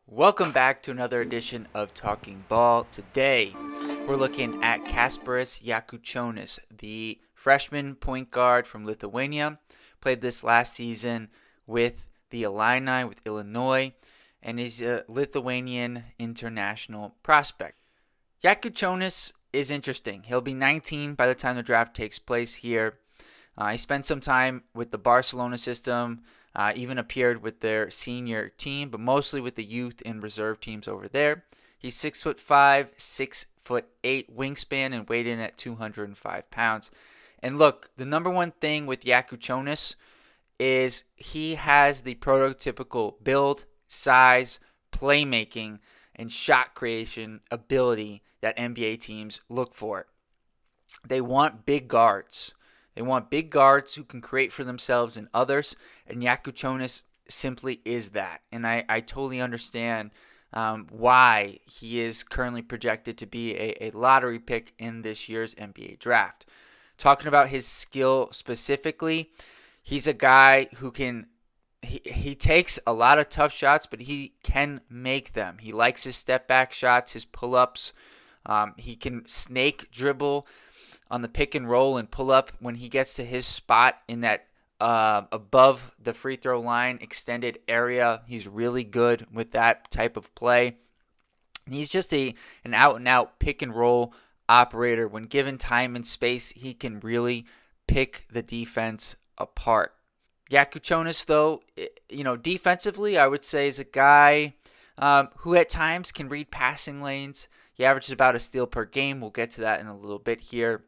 Welcome back to another edition of Talking Ball. Today, we're looking at Kasparas Jakucionis, the freshman point guard from Lithuania. Played this last season with the Illini, with Illinois, and he's a Lithuanian international prospect. Jakucionis is interesting. He'll be 19 by the time the draft takes place here. He spent some time with the Barcelona system, even appeared with their senior team, but mostly with the youth and reserve teams over there. He's 6'5", 6'8" wingspan and weighed in at 205 pounds. And look, the number one thing with Jakucionis is he has the prototypical build, size, playmaking, and shot creation ability that NBA teams look for. They want big guards. They want big guards who can create for themselves and others, and Jakucionis simply is that. And I totally understand why he is currently projected to be a lottery pick in this year's NBA draft. Talking about his skill specifically, he's a guy who can he takes a lot of tough shots, but he can make them. He likes his step back shots, his pull-ups. He can snake dribble on the pick and roll and pull up when he gets to his spot in that above the free throw line extended area. He's really good with that type of play. And he's just an out and out pick and roll operator. When given time and space, he can really pick the defense apart. Jakucionis, though, defensively, I would say is a guy who at times can read passing lanes. He averages about a steal per game. We'll get to that in a little bit here.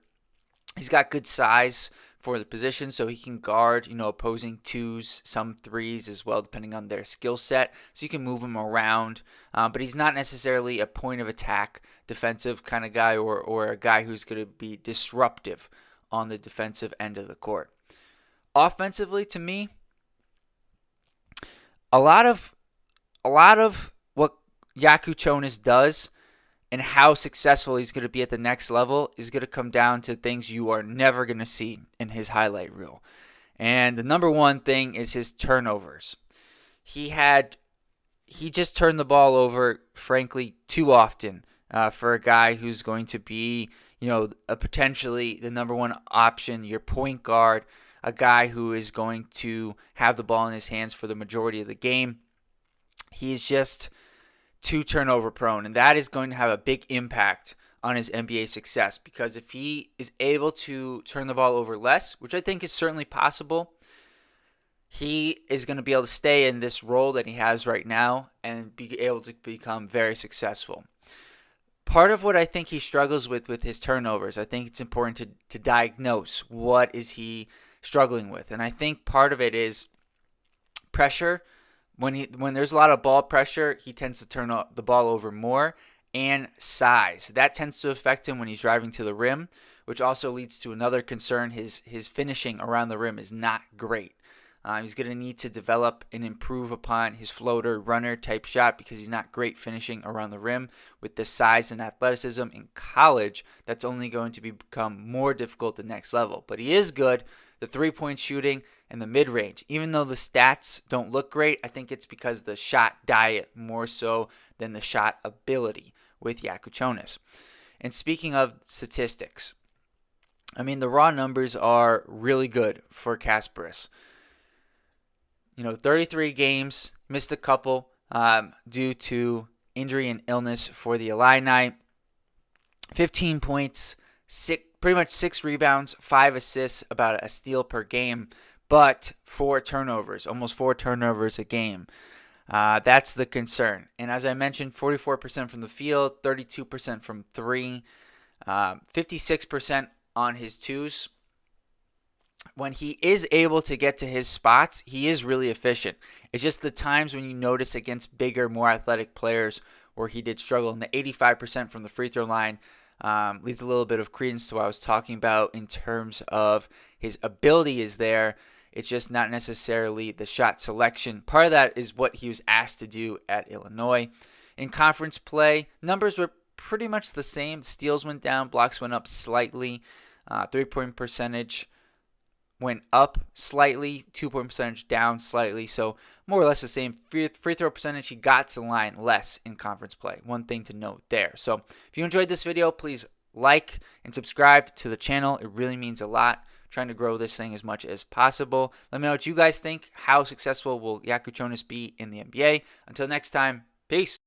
He's got good size for the position, so he can guard, opposing twos, some threes as well, depending on their skill set. So you can move him around, but he's not necessarily a point of attack defensive kind of guy or a guy who's going to be disruptive on the defensive end of the court. Offensively, to me, a lot of what Jakucionis does and how successful he's going to be at the next level is going to come down to things you are never going to see in his highlight reel. And the number one thing is his turnovers. He just turned the ball over, frankly, too often for a guy who's going to be, potentially the number one option, your point guard, a guy who is going to have the ball in his hands for the majority of the game. He's just too turnover prone, and that is going to have a big impact on his NBA success, because if he is able to turn the ball over less, which I think is certainly possible, he is going to be able to stay in this role that he has right now and be able to become very successful. Part of what I think he struggles with his turnovers, I think it's important to diagnose what is he struggling with. And I think part of it is pressure. When there's a lot of ball pressure, he tends to turn the ball over more, and size. That tends to affect him when he's driving to the rim, which also leads to another concern. His finishing around the rim is not great. He's going to need to develop and improve upon his floater runner type shot, because he's not great finishing around the rim. With the size and athleticism in college, that's only going to become more difficult the next level. But he is good. The three-point shooting and the mid-range. Even though the stats don't look great, I think it's because the shot diet more so than the shot ability with Jakucionis. And speaking of statistics, the raw numbers are really good for Kasparas. 33 games, missed a couple due to injury and illness for the Illini. 15 points, pretty much 6 rebounds, 5 assists, about a steal per game, but 4 turnovers, almost 4 turnovers a game. That's the concern. And as I mentioned, 44% from the field, 32% from 3, 56% on his twos. When he is able to get to his spots, he is really efficient. It's just the times when you notice against bigger, more athletic players where he did struggle. And the 85% from the free throw line leads a little bit of credence to what I was talking about in terms of his ability is there. It's just not necessarily the shot selection. Part of that is what he was asked to do at Illinois. In conference play, numbers were pretty much the same. Steals went down, blocks went up slightly. 3-point percentage went up slightly, 2-point percentage down slightly. So more or less the same. Free throw percentage, he got to the line less in conference play. One thing to note there. So if you enjoyed this video, please like and subscribe to the channel. It really means a lot. Trying to grow this thing as much as possible. Let me know what you guys think. How successful will Jakucionis be in the NBA? Until next time, peace.